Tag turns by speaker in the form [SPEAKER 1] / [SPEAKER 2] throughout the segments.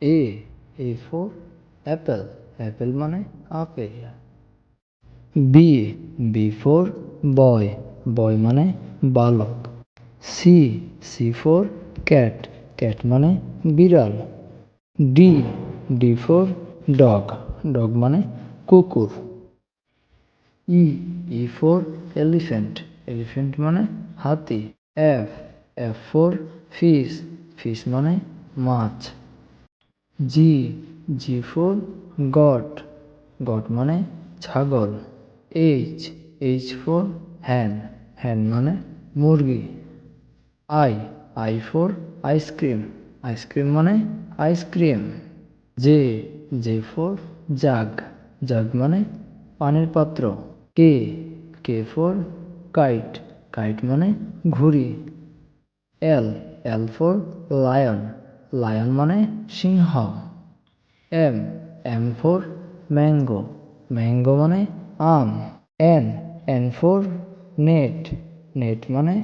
[SPEAKER 1] A for apple, apple মানে apple. B for boy, boy মানে বালক। C for cat, cat মানে বিড়াল। D for dog, dog মানে কুকুর। E for elephant, elephant মানে হাতি। F for fish, fish মানে মাছ। G for goat, goat মানে ছাগল। H for hen, hen মানে মুরগি। I for ice cream, ice cream মানে ice cream. J for jug, jug মানে পানির পাত্র। K for kite, kite মানে ঘুড়ি। L for lion, lion মানে সিংহ। M for mango, mango মানে আম। N for net, net মানে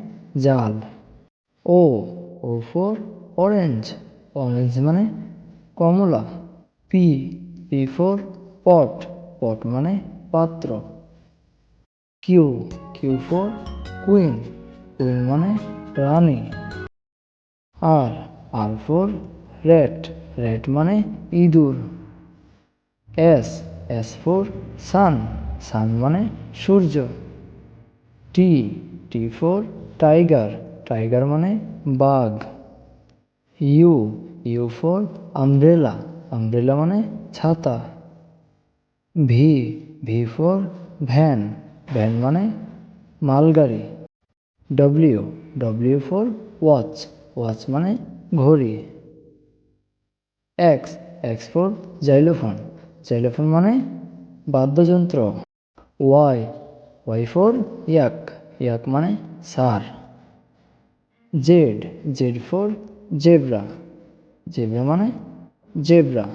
[SPEAKER 1] জাল। O for orange, orange মানে কমলা। P for pot, pot মানে পাত্র। Q for queen, queen মানে রানী। R for rat, rat মানে ইঁদুর। S for sun, sun মানে সূর্য। T for tiger, tiger মানে বাঘ। U for umbrella, umbrella মানে ছাতা। V for van, van মানে মালগাড়ি। W for watch, watch মানে ঘড়ি। X for xylophone, xylophone মানে বাদ্যযন্ত্র। Y for yak, yak মানে ষাঁড়। Z for zebra, zebra মানে জেব্রা।